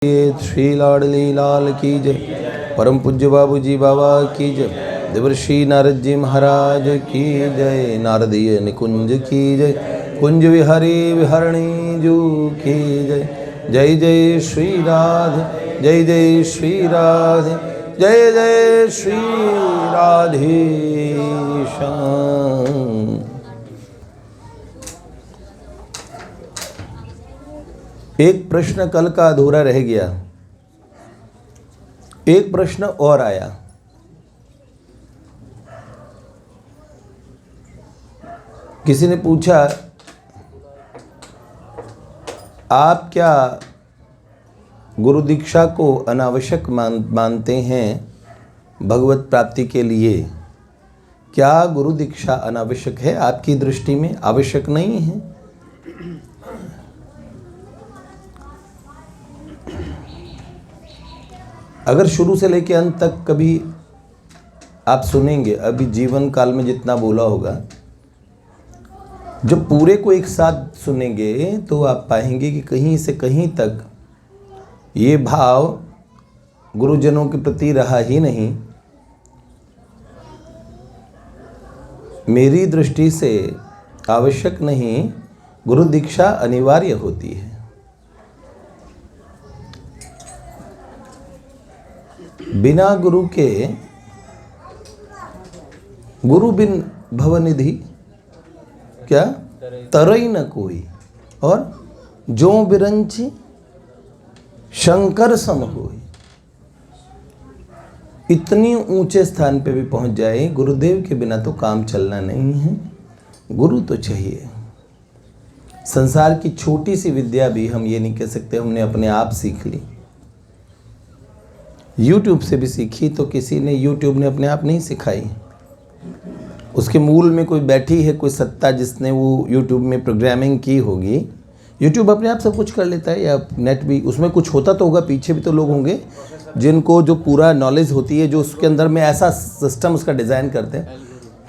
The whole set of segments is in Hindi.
श्री लाडली लाल की जय। परम पूज्य बाबूजी बाबा की जय। देवर्षि नारद जी महाराज की जय। नारदीय निकुंज की जय। कुंज विहारी विहरणी जू की जय। जय जय श्री राधे, जय जय श्री राधे, जय जय श्री राधे श्याम। एक प्रश्न कल का अधूरा रह गया, एक प्रश्न और आया। किसी ने पूछा, आप क्या गुरु दीक्षा को अनावश्यक मानते हैं भगवत प्राप्ति के लिए? क्या गुरु दीक्षा अनावश्यक है? आपकी दृष्टि में आवश्यक नहीं है? अगर शुरू से लेकर अंत तक कभी आप सुनेंगे, अभी जीवन काल में जितना बोला होगा, जब पूरे को एक साथ सुनेंगे तो आप पाएंगे कि कहीं से कहीं तक ये भाव गुरुजनों के प्रति रहा ही नहीं। मेरी दृष्टि से आवश्यक नहीं, गुरु दीक्षा अनिवार्य होती है। बिना गुरु के, गुरु बिन भवनिधि क्या तरई न कोई, और जो बिरंची शंकर सम होई। इतनी ऊंचे स्थान पे भी पहुंच जाए, गुरुदेव के बिना तो काम चलना नहीं है। गुरु तो चाहिए। संसार की छोटी सी विद्या भी हम ये नहीं कह सकते हमने अपने आप सीख ली। YouTube से भी सीखी तो किसी ने, YouTube ने अपने आप नहीं सिखाई। उसके मूल में कोई बैठी है, कोई सत्ता जिसने वो YouTube में प्रोग्रामिंग की होगी। YouTube अपने आप सब कुछ कर लेता है, या नेट भी, उसमें कुछ होता तो होगा, पीछे भी तो लोग होंगे जिनको जो पूरा नॉलेज होती है, जो उसके अंदर में ऐसा सिस्टम उसका डिज़ाइन करते हैं।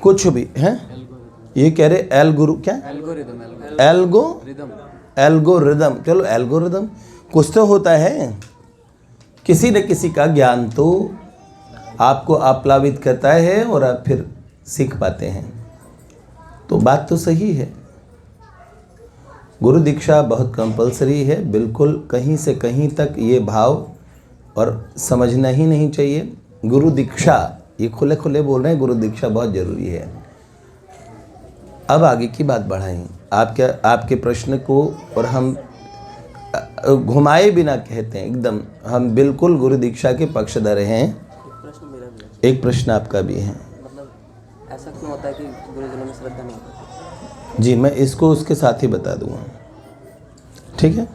कुछ भी हैं, ये कह रहे एल्गोरिथम, क्या एल्गोरिदम, चलो एल्गोरिदम कुछ तो होता है। किसी न किसी का ज्ञान तो आपको आप्लावित करता है और आप फिर सीख पाते हैं। तो बात तो सही है, गुरु दीक्षा बहुत कंपलसरी है, बिल्कुल। कहीं से कहीं तक ये भाव और समझना ही नहीं चाहिए। गुरु दीक्षा, ये खुले खुले बोल रहे हैं, गुरु दीक्षा बहुत ज़रूरी है। अब आगे की बात बढ़ाएं, आपके प्रश्न को, और हम घुमाए बिना कहते हैं एकदम, हम बिल्कुल गुरु दीक्षा के पक्षधर हैं। एक प्रश्न आपका भी है, मतलब ऐसा क्यों होता है कि गुरुजनों में श्रद्धा नहीं होती? जी, मैं इसको उसके साथ ही बता दूंगा, ठीक है?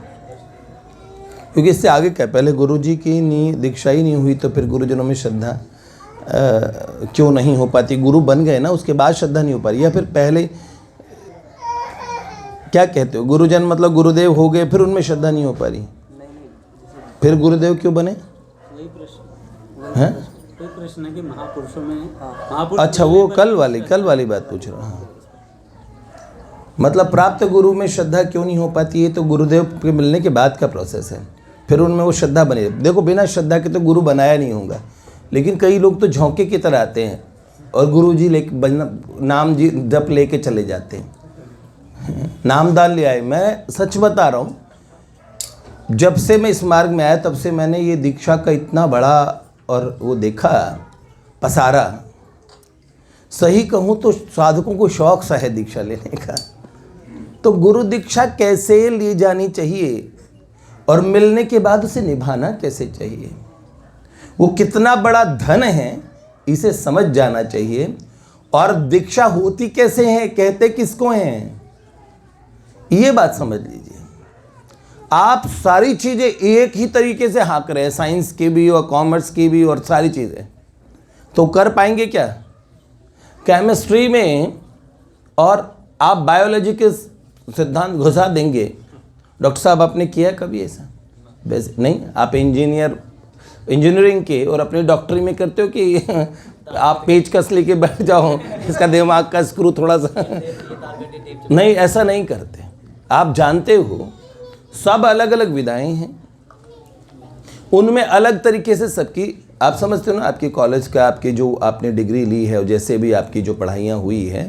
क्योंकि इससे आगे क्या, पहले गुरु जी की दीक्षा ही नहीं हुई तो फिर गुरुजनों में श्रद्धा क्यों नहीं हो पाती? गुरु बन गए ना, उसके बाद श्रद्धा नहीं हो पा रही, या फिर पहले क्या कहते हो, गुरुजन मतलब गुरुदेव हो गए फिर उनमें श्रद्धा नहीं हो पा रही? फिर गुरुदेव क्यों बने? वही प्रश्न है कि महापुरुषों में अच्छा, वो कल वाली बात पूछ रहा हूँ। मतलब प्राप्त गुरु में श्रद्धा क्यों नहीं हो पाती है? तो गुरुदेव के मिलने के बाद का प्रोसेस है, फिर उनमें वो श्रद्धा बने। देखो, बिना श्रद्धा के तो गुरु बनाया नहीं होगा, लेकिन कई लोग तो झोंके की तरह आते हैं और गुरु जी नाम जी जप लेके चले जाते हैं, नामदान ले आए। मैं सच बता रहा हूँ, जब से मैं इस मार्ग में आया तब से मैंने ये दीक्षा का इतना बड़ा और वो देखा पसारा। सही कहूँ तो साधकों को शौक सा है दीक्षा लेने का। तो गुरु दीक्षा कैसे ली जानी चाहिए और मिलने के बाद उसे निभाना कैसे चाहिए, वो कितना बड़ा धन है, इसे समझ जाना चाहिए। और दीक्षा होती कैसे है, कहते किसको हैं, ये बात समझ लीजिए। आप सारी चीज़ें एक ही तरीके से हाँक रहे हैं, साइंस की भी और कॉमर्स की भी और सारी चीज़ें, तो कर पाएंगे क्या? केमिस्ट्री में और आप बायोलॉजी के सिद्धांत घुसा देंगे। डॉक्टर साहब, आपने किया कभी ऐसा? वैसे नहीं, आप इंजीनियरिंग के और अपने डॉक्टरी में करते हो कि आप पेचकस लेके बैठ जाओ, इसका दिमाग का स्क्रू थोड़ा सा नहीं, ऐसा नहीं करते। आप जानते हो सब अलग अलग विधाएं हैं, उनमें अलग तरीके से सबकी, आप समझते हो ना, आपकी कॉलेज का, आपकी जो आपने डिग्री ली है और जैसे भी आपकी जो पढ़ाइयाँ हुई हैं,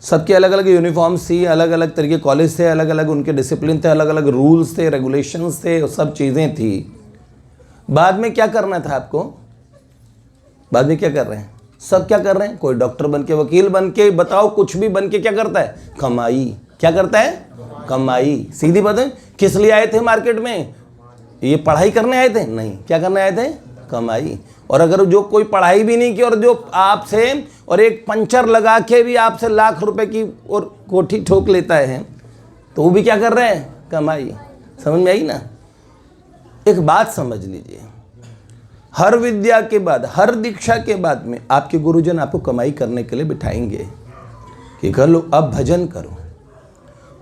सबके अलग अलग यूनिफॉर्म्स थी, अलग अलग तरीके कॉलेज थे, अलग अलग उनके डिसिप्लिन थे, अलग अलग रूल्स थे, रेगुलेशंस थे, और सब चीज़ें थी। बाद में क्या करना था आपको? बाद में क्या कर रहे हैं? सब क्या कर रहे हैं? कोई डॉक्टर बन के, वकील बन के, बताओ कुछ भी बन के क्या करता है? कमाई। क्या करता है? कमाई। सीधी बात है। किस लिए आए थे मार्केट में? ये पढ़ाई करने आए थे? नहीं। क्या करने आए थे? कमाई। और अगर जो कोई पढ़ाई भी नहीं की और जो आपसे और एक पंचर लगा के भी आपसे लाख रुपए की और कोठी ठोक लेता है, तो वो भी क्या कर रहे हैं? कमाई। समझ में आई ना? एक बात समझ लीजिए, हर विद्या के बाद, हर दीक्षा के बाद में आपके गुरुजन आपको कमाई करने के लिए बिठाएंगे कि कर लो, अब भजन करो।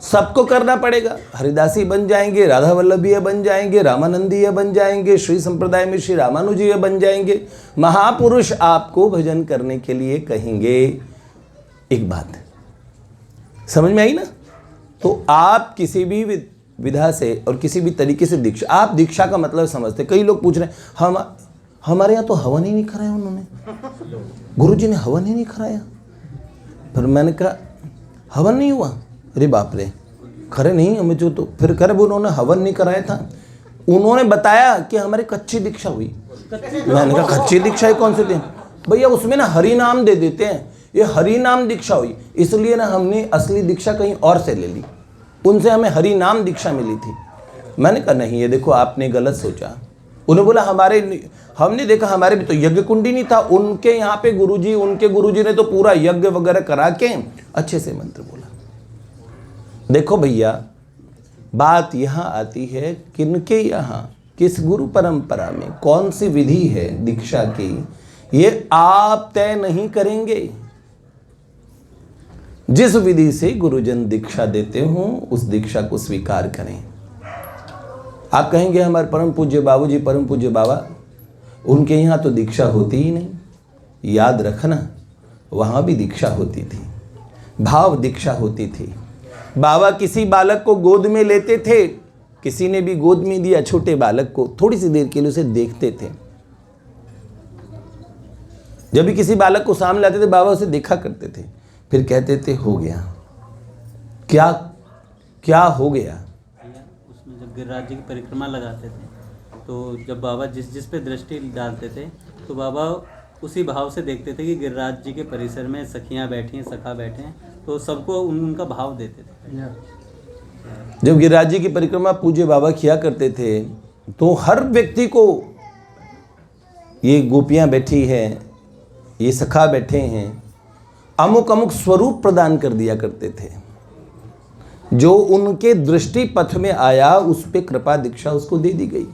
सबको करना पड़ेगा। हरिदासी बन जाएंगे, राधा वल्लभीय बन जाएंगे, रामानंदीय बन जाएंगे, श्री संप्रदाय में श्री रामानुजीय बन जाएंगे। महापुरुष आपको भजन करने के लिए कहेंगे। एक बात समझ में आई ना? तो आप किसी भी विधा से और किसी भी तरीके से दीक्षा, आप दीक्षा का मतलब समझते। कई लोग पूछ रहे हैं, हमारे यहाँ तो हवन ही नहीं कराया उन्होंने, गुरुजी ने हवन ही नहीं कराया। फिर मैंने कहा हवन नहीं हुआ? अरे बाप रे, खरे नहीं हमें जो, तो फिर करे उन्होंने हवन नहीं कराया था। उन्होंने बताया कि हमारी कच्ची दीक्षा हुई। मैंने कहा कच्ची दीक्षा है कौन से दिन? भैया उसमें ना हरि नाम दे देते हैं, ये हरि नाम दीक्षा हुई, इसलिए ना हमने असली दीक्षा कहीं और से ले ली, उनसे हमें हरि नाम दीक्षा मिली थी। मैंने कहा नहीं, ये देखो आपने गलत सोचा। उन्होंने बोला हमने देखा हमारे भी तो यज्ञ कुंडी नहीं था, उनके यहाँ पे गुरुजी, उनके गुरुजी ने तो पूरा यज्ञ वगैरह करा के अच्छे से मंत्र बोला। देखो भैया, बात यहाँ आती है किनके यहाँ, किस गुरु परंपरा में कौन सी विधि है दीक्षा की, ये आप तय नहीं करेंगे। जिस विधि से गुरुजन दीक्षा देते हो उस दीक्षा को स्वीकार करें। आप कहेंगे हमारे परम पूज्य बाबूजी, परम पूज्य बाबा, उनके यहाँ तो दीक्षा होती ही नहीं। याद रखना, वहाँ भी दीक्षा होती थी, भाव दीक्षा होती थी। बाबा किसी बालक को गोद में लेते थे, किसी ने भी गोद में दिया छोटे बालक को, थोड़ी सी देर के लिए उसे देखते थे। जब भी किसी बालक को सामने लाते थे, बाबा उसे देखा करते थे, फिर कहते थे हो गया। क्या क्या हो गया? उसमें जब गिरिराज जी की परिक्रमा लगाते थे, तो जब बाबा जिस पे दृष्टि डालते थे, तो बाबा उसी भाव से देखते थे कि गिरिराज जी के परिसर में सखियाँ बैठी हैं, सखा बैठे हैं, तो सबको उनका भाव देते थे। जब गिरिराज जी की परिक्रमा पूज्य बाबा किया करते थे, तो हर व्यक्ति को ये गोपियाँ बैठी हैं, ये सखा बैठे हैं, अमुक अमुक स्वरूप प्रदान कर दिया करते थे। जो उनके दृष्टि पथ में आया उस पे कृपा दीक्षा उसको दे दी गई।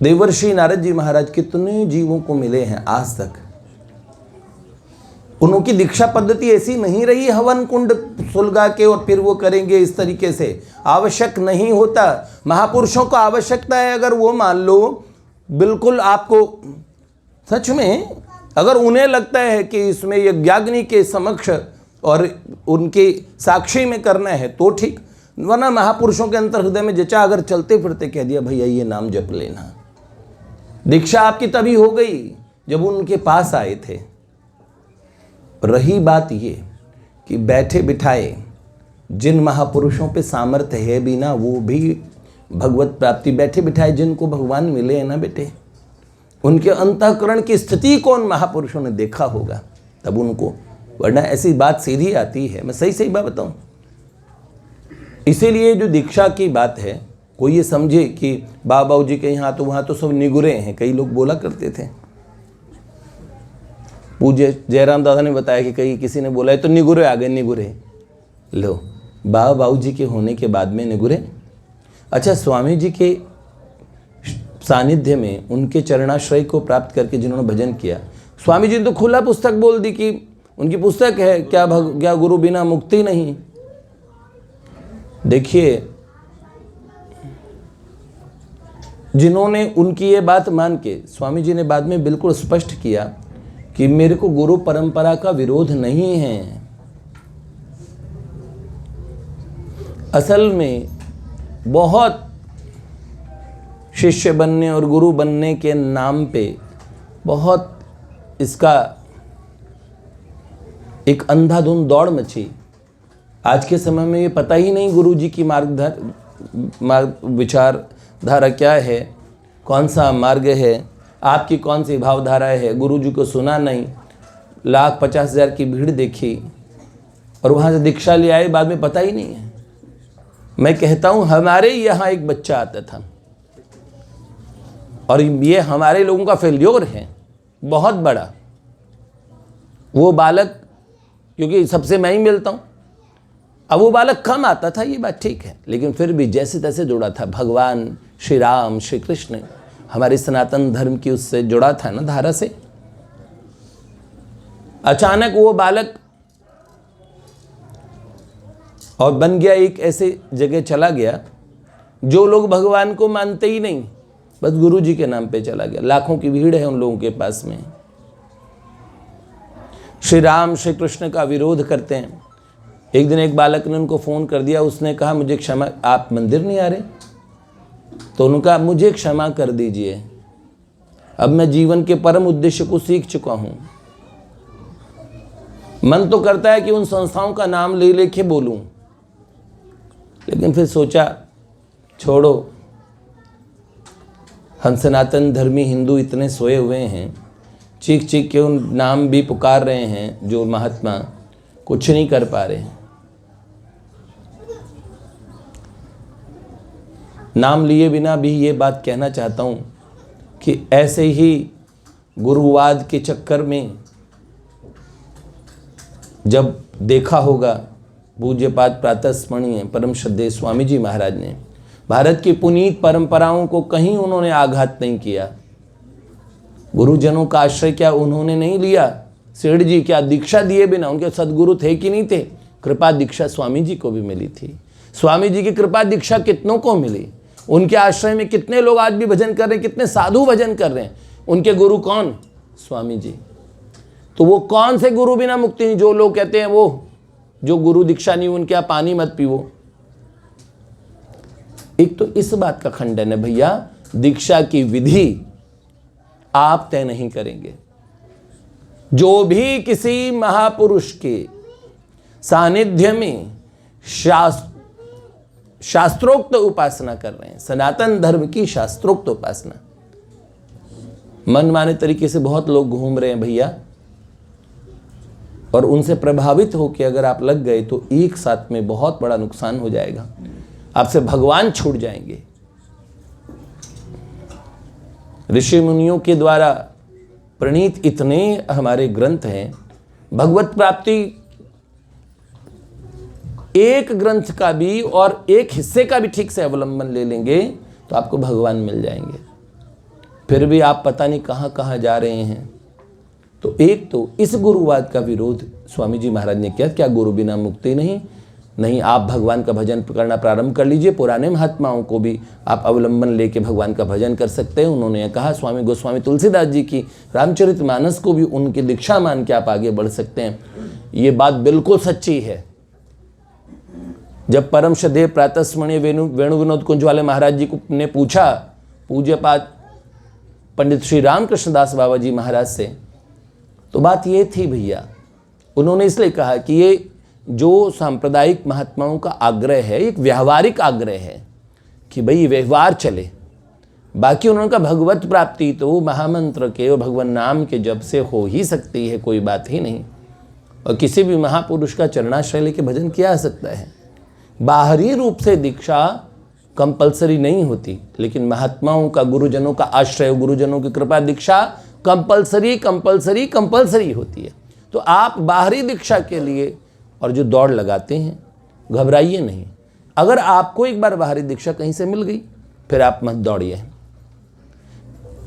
देवर्षि नारद जी महाराज कितने जीवों को मिले हैं आज तक, उनकी दीक्षा पद्धति ऐसी नहीं रही हवन कुंड सुलगा के और फिर वो करेंगे इस तरीके से। आवश्यक नहीं होता। महापुरुषों को आवश्यकता है, अगर वो मान लो बिल्कुल आपको सच में, अगर उन्हें लगता है कि इसमें यज्ञाग्नि के समक्ष और उनके साक्षी में करना है तो ठीक, वरना महापुरुषों के अंतर हृदय में जचा अगर चलते फिरते कह दिया भैया ये नाम जप लेना। दीक्षा आपकी तभी हो गई जब उनके पास आए थे। रही बात ये कि बैठे बिठाए जिन महापुरुषों पे सामर्थ्य है भी ना, वो भी भगवत प्राप्ति, बैठे बिठाए जिनको भगवान मिले हैं ना बेटे, उनके अंतःकरण की स्थिति को उन महापुरुषों ने देखा होगा तब उनको, वरना ऐसी बात सीधी आती है। मैं सही सही बात बताऊं। इसीलिए जो दीक्षा की बात है, कोई ये समझे कि बाबा जी के यहाँ तो वहाँ तो सब निगुरे हैं, कई लोग बोला करते थे। पूज्य जयराम दादा ने बताया कि कहीं किसी ने बोला है तो निगुरे आ गए, निगुरे लो बाबा जी के होने के बाद में निगुरे। अच्छा, स्वामी जी के सानिध्य में उनके चरणाश्रय को प्राप्त करके जिन्होंने भजन किया, स्वामी जी ने तो खुला पुस्तक बोल दी कि उनकी पुस्तक है क्या गुरु बिना मुक्ति नहीं। देखिए, जिन्होंने उनकी ये बात मान के, स्वामी जी ने बाद में बिल्कुल स्पष्ट किया कि मेरे को गुरु परंपरा का विरोध नहीं है। असल में बहुत शिष्य बनने और गुरु बनने के नाम पे बहुत इसका एक अंधाधुंध दौड़ मची। आज के समय में ये पता ही नहीं गुरु जी की विचारधारा क्या है, कौन सा मार्ग है, आपकी कौन सी भावधारा है। गुरु जी को सुना नहीं, 1,50,000 की भीड़ देखी और वहाँ से दीक्षा ले आए, बाद में पता ही नहीं है। मैं कहता हूँ हमारे यहाँ एक बच्चा आता था और ये हमारे लोगों का फेल्योर है बहुत बड़ा। वो बालक, क्योंकि सबसे मैं ही मिलता हूँ, अब वो बालक कम आता था, ये बात ठीक है, लेकिन फिर भी जैसे तैसे जुड़ा था। भगवान श्री राम श्री कृष्ण हमारे सनातन धर्म की उससे जुड़ा था ना, धारा से। अचानक वो बालक और बन गया एक ऐसे जगह चला गया जो लोग भगवान को मानते ही नहीं, बस गुरु जी के नाम पे चला गया। लाखों की भीड़ है उन लोगों के पास में, श्री राम श्री कृष्ण का विरोध करते हैं। एक दिन एक बालक ने उनको फ़ोन कर दिया, उसने कहा मुझे क्षमा, आप मंदिर नहीं आ रहे? तो उनका मुझे क्षमा कर दीजिए, अब मैं जीवन के परम उद्देश्य को सीख चुका हूँ। मन तो करता है कि उन संस्थाओं का नाम ले लेके बोलूँ, लेकिन फिर सोचा छोड़ो, हम सनातन धर्मी हिंदू इतने सोए हुए हैं, चीख चीख के उन नाम भी पुकार रहे हैं जो महात्मा कुछ नहीं कर पा रहे हैं। नाम लिए बिना भी ये बात कहना चाहता हूँ कि ऐसे ही गुरुवाद के चक्कर में जब देखा होगा, पूज्यपाद प्रातः स्मरणीय परम श्रद्धेय स्वामी जी महाराज ने भारत की पुनीत परंपराओं को कहीं उन्होंने आघात नहीं किया। गुरुजनों का आश्रय क्या उन्होंने नहीं लिया? सेठ जी क्या दीक्षा दिए बिना, उनके सदगुरु थे कि नहीं थे? कृपा दीक्षा स्वामी जी को भी मिली थी। स्वामी जी की कृपा दीक्षा कितनों को मिली? उनके आश्रय में कितने लोग आज भी भजन कर रहे हैं, कितने साधु भजन कर रहे हैं। उनके गुरु कौन? स्वामी जी। तो वो कौन से गुरु बिना मुक्ति नहीं? जो लोग कहते हैं वो जो गुरु दीक्षा नहीं उनके यहाँ पानी मत पीवो। एक तो इस बात का खंडन है भैया, दीक्षा की विधि आप तय नहीं करेंगे। जो भी किसी महापुरुष के सानिध्य में शास्त्रोक्त उपासना कर रहे हैं, सनातन धर्म की शास्त्रोक्त उपासना, मनमाने तरीके से बहुत लोग घूम रहे हैं भैया, और उनसे प्रभावित होकर अगर आप लग गए तो एक साथ में बहुत बड़ा नुकसान हो जाएगा, आपसे भगवान छूट जाएंगे। ऋषि मुनियों के द्वारा प्रणीत इतने हमारे ग्रंथ हैं, भगवत प्राप्ति एक ग्रंथ का भी और एक हिस्से का भी ठीक से अवलंबन ले लेंगे तो आपको भगवान मिल जाएंगे। फिर भी आप पता नहीं कहाँ कहाँ जा रहे हैं। तो एक तो इस गुरुवाद का विरोध स्वामी जी महाराज ने किया, क्या गुरु बिना मुक्ति नहीं, आप भगवान का भजन करना प्रारंभ कर लीजिए। पुराने महात्माओं को भी आप अवलंबन लेके भगवान का भजन कर सकते हैं। उन्होंने कहा, स्वामी गोस्वामी तुलसीदास जी की रामचरितमानस को भी उनकी दीक्षा मान के आप आगे बढ़ सकते हैं। ये बात बिल्कुल सच्ची है। जब परम श्रद्धेय प्रातः स्मरणीय वेणु विनोद कुंज वाले महाराज जी ने पूछा पूज्यपाद पंडित श्री रामकृष्णदास बाबा जी महाराज से, तो बात ये थी भैया, उन्होंने इसलिए कहा कि ये जो सांप्रदायिक महात्माओं का आग्रह है, एक व्यावहारिक आग्रह है कि भाई व्यवहार चले। बाकी उन्होंने कहा भगवत प्राप्ति तो महामंत्र के और भगवान नाम के जप से हो ही सकती है, कोई बात ही नहीं। और किसी भी महापुरुष का चरणाश्रय लेके भजन किया जा सकता है। बाहरी रूप से दीक्षा कंपलसरी नहीं होती, लेकिन महात्माओं का, गुरुजनों का आश्रय, गुरुजनों की कृपा दीक्षा कंपलसरी होती है। तो आप बाहरी दीक्षा के लिए और जो दौड़ लगाते हैं, घबराइए नहीं। अगर आपको एक बार बाहरी दीक्षा कहीं से मिल गई, फिर आप मत दौड़िए।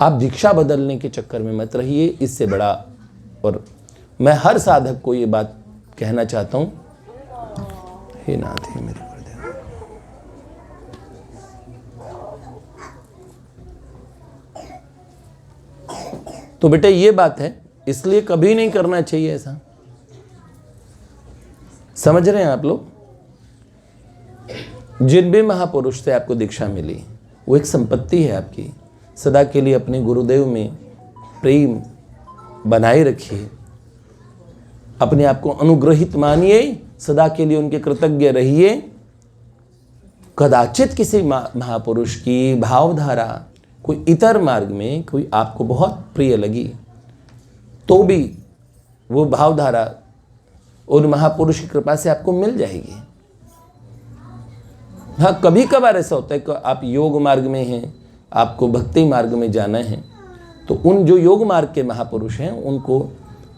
आप दीक्षा बदलने के चक्कर में मत रहिए, इससे बड़ा। और मैं हर साधक को ये बात कहना चाहता हूँ, हे नाथ हे मेरे गुरुदेव, तो बेटे ये बात है, इसलिए कभी नहीं करना चाहिए ऐसा। समझ रहे हैं आप लोग? जिन भी महापुरुष से आपको दीक्षा मिली वो एक संपत्ति है आपकी। सदा के लिए अपने गुरुदेव में प्रेम बनाए रखिए, अपने आप को अनुग्रहित मानिए, सदा के लिए उनके कृतज्ञ रहिए। कदाचित किसी महापुरुष की भावधारा कोई इतर मार्ग में कोई आपको बहुत प्रिय लगी तो भी वो भावधारा उन महापुरुष की कृपा से आपको मिल जाएगी। हाँ, कभी कभार ऐसा होता है कि आप योग मार्ग में हैं, आपको भक्ति मार्ग में जाना है, तो उन जो योग मार्ग के महापुरुष हैं उनको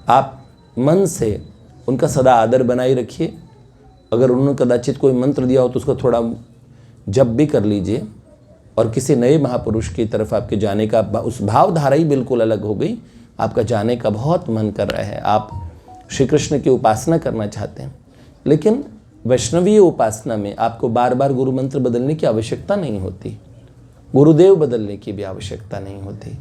आप मन से उनका सदा आदर बनाए रखिए। अगर उन्होंने कदाचित कोई मंत्र दिया हो तो उसको थोड़ा जप भी कर लीजिए। और किसी नए महापुरुष की तरफ आपके जाने का उस भावधारा ही बिल्कुल अलग हो गई, आपका जाने का बहुत मन कर रहा है, आप श्री कृष्ण की उपासना करना चाहते हैं, लेकिन वैष्णवीय उपासना में आपको बार बार गुरु मंत्र बदलने की आवश्यकता नहीं होती, गुरुदेव बदलने की भी आवश्यकता नहीं होती।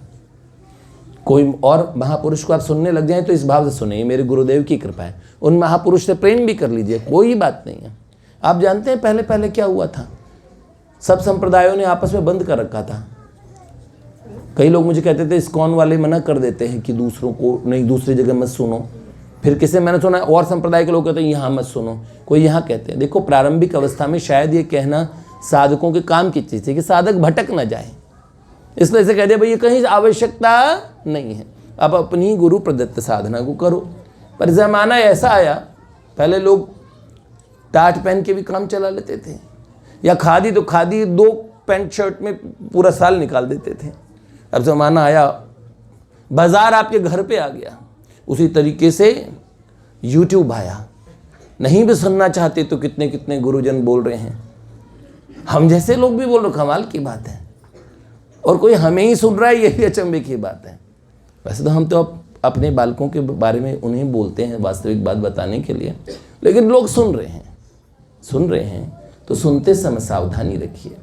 कोई और महापुरुष को आप सुनने लग जाएं तो इस भाव से सुने, ये मेरे गुरुदेव की कृपा है। उन महापुरुष से प्रेम भी कर लीजिए, कोई बात नहीं है। आप जानते हैं पहले पहले क्या हुआ था, सब संप्रदायों ने आपस में बंद कर रखा था। कई लोग मुझे कहते थे इस्कॉन वाले मना कर देते हैं कि दूसरों को नहीं, दूसरी जगह मत सुनो। फिर किसी मैंने सुना और संप्रदाय के लोग कहते हैं यहाँ मत सुनो, कोई यहाँ कहते हैं। देखो, प्रारंभिक अवस्था में शायद ये कहना साधकों के काम की चीज़ है कि साधक भटक ना जाए, इसलिए से कह दिया भाई ये कहीं आवश्यकता नहीं है, अब अपनी गुरु प्रदत्त साधना को करो। पर ज़माना ऐसा आया, पहले लोग टाट पहन के भी काम चला लेते थे, या खादी तो खादी 2 पैंट शर्ट में पूरा साल निकाल देते थे। अब ज़माना आया, बाज़ार आपके घर पे आ गया। उसी तरीके से YouTube आया, नहीं भी सुनना चाहते तो कितने कितने गुरुजन बोल रहे हैं, हम जैसे लोग भी बोल रहे, कमाल की बात है। और कोई हमें ही सुन रहा है, यही अचंभे की बात है। वैसे तो हम तो अपने बालकों के बारे में उन्हें बोलते हैं वास्तविक बात बताने के लिए, लेकिन लोग सुन रहे हैं तो सुनते समय सावधानी रखिए।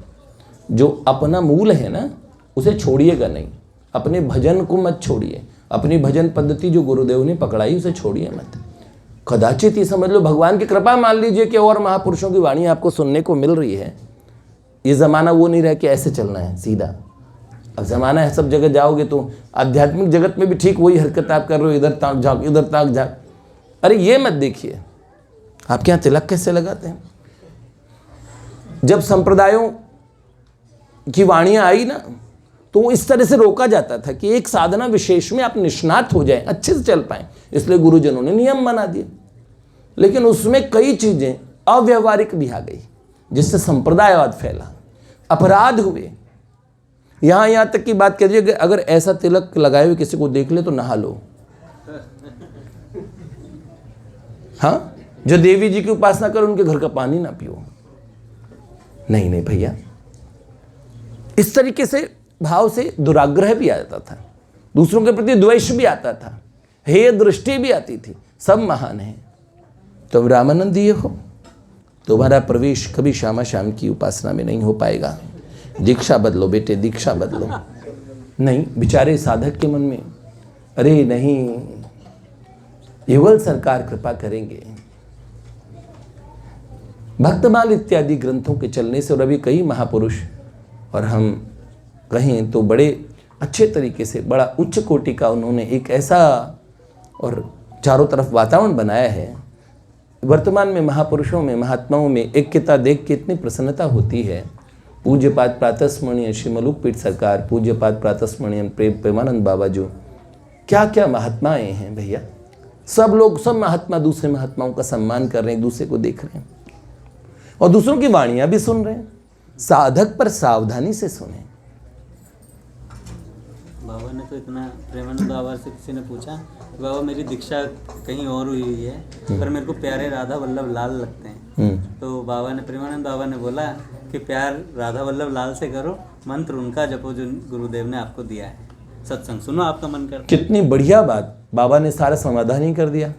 जो अपना मूल है ना, उसे छोड़िएगा नहीं, अपने भजन को मत छोड़िए, अपनी भजन पद्धति जो गुरुदेव ने पकड़ाई उसे छोड़िए मत। कदाचित ये समझ लो भगवान की कृपा मान लीजिए कि और महापुरुषों की वाणी आपको सुनने को मिल रही है। ये ज़माना वो नहीं रहा कि ऐसे चलना है सीधा। अब ज़माना है सब जगह जाओगे तो आध्यात्मिक जगत में भी ठीक वही हरकत आप कर रहे हो, इधर ताक झाँक इधर ताक झाँक। अरे ये मत देखिए, आपके यहाँ तिलक कैसे लगाते हैं। जब संप्रदायों की वाणियाँ आई ना, तो वो इस तरह से रोका जाता था कि एक साधना विशेष में आप निष्णात हो जाएं, अच्छे से चल पाएं, इसलिए गुरुजनों ने नियम बना दिए। लेकिन उसमें कई चीज़ें अव्यवहारिक भी आ गई, जिससे संप्रदायवाद फैला, अपराध हुए। यहाँ तक की बात करिए कि अगर ऐसा तिलक लगाए हुए किसी को देख ले तो नहा लो। हाँ, जो देवी जी की उपासना करो उनके घर का पानी ना पियो। नहीं भैया, इस तरीके से भाव से दुराग्रह भी आ जाता था, दूसरों के प्रति द्वेष भी आता था, हेय दृष्टि भी आती थी। सब महान है। तो रामानंद ये हो, तुम्हारा प्रवेश कभी श्यामा श्याम की उपासना में नहीं हो पाएगा। दीक्षा बदलो बेटे, दीक्षा बदलो। नहीं, बेचारे साधक के मन में अरे नहीं, युगल सरकार कृपा करेंगे। भक्तमाल इत्यादि ग्रंथों के चलने से और अभी कई महापुरुष, और हम कहें तो बड़े अच्छे तरीके से बड़ा उच्च कोटि का उन्होंने एक ऐसा और चारों तरफ वातावरण बनाया है। वर्तमान में महापुरुषों में, महात्माओं में ऐक्यता देख के इतनी प्रसन्नता होती है। पूज्यपाद प्रातस्मरणीय श्री मलुक पीठ सरकार, पूज्यपाद प्रातस्मरणीय प्रेमानंद बाबा, जो क्या क्या महात्माएं हैं भैया। सब लोग, सब महात्मा दूसरे महात्माओं का सम्मान कर रहे हैं, दूसरे को देख रहे हैं और दूसरों की वाणियां भी सुन रहे हैं। साधक पर सावधानी से सुने। बाबा ने तो इतना, प्रेमानंद बाबा से किसी ने पूछा, बाबा मेरी दीक्षा कहीं और हुई है पर मेरे को प्यारे राधा वल्लभ लाल लगते हैं। तो बाबा ने, प्रेमानंद बाबा ने बोला कि प्यार राधा वल्लभ लाल से करो, मंत्र उनका जपो जो गुरुदेव ने आपको दिया है, सत्संग सुनो आपका मन कर। कितनी बढ़िया बात, बाबा ने सारा समाधान ही कर दिया।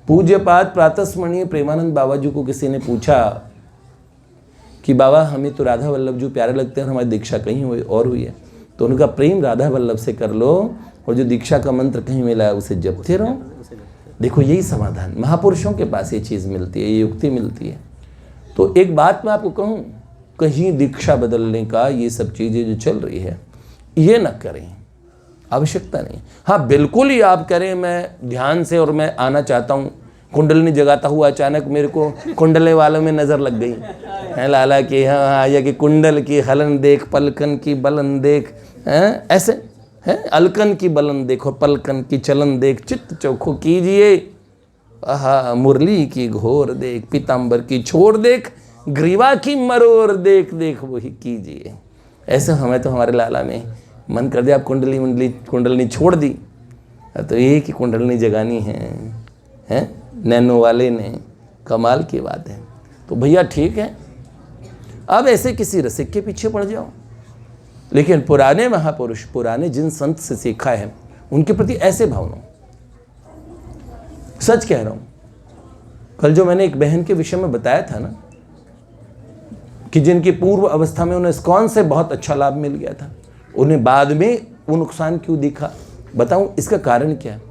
पूज्यपाद प्रातस्मरणीय प्रेमानंद बाबा जी को किसी ने पूछा कि बाबा हमें तो राधा वल्लभ जो प्यारे लगते हैं, हमारी दीक्षा कहीं हुई और हुई है, तो उनका प्रेम राधा वल्लभ से कर लो और जो दीक्षा का मंत्र कहीं मिला है उसे जपते रहो। देखो यही समाधान, महापुरुषों के पास ये चीज़ मिलती है, ये युक्ति मिलती है। तो एक बात मैं आपको कहूँ, कहीं दीक्षा बदलने का ये सब चीज़ें जो चल रही है ये न करें, आवश्यकता नहीं। हाँ बिल्कुल ही आप करें, मैं ध्यान से और मैं आना चाहता हूँ, कुंडलनी जगाता हुआ अचानक मेरे को कुंडले वालों में नज़र लग गई है, लाला की हाँ आया कि कुंडल की हलन देख पलकन की बलन देख, हैं ऐसे हैं, अलकन की बलन देखो पलकन की चलन देख, चित्त चोखो कीजिए, आहा मुरली की घोर देख, पीताम्बर की छोड़ देख, ग्रीवा की मरोर देख, देख वही कीजिए। ऐसे हमें तो हमारे लाला में मन कर दिया, आप कुंडलनी छोड़ दी, तो एक ही कुंडलनी जगानी है, हैं नैनो वाले ने, कमाल की बात है। तो भैया ठीक है, अब ऐसे किसी रसिक के पीछे पड़ जाओ, लेकिन पुराने महापुरुष, पुराने जिन संत से सीखा है उनके प्रति ऐसे भावना। सच कह रहा हूं, कल जो मैंने एक बहन के विषय में बताया था ना कि जिनकी पूर्व अवस्था में उन्हें इस्कॉन से बहुत अच्छा लाभ मिल गया था, उन्हें बाद में वो नुकसान क्यों दिखा, बताऊं इसका कारण क्या है?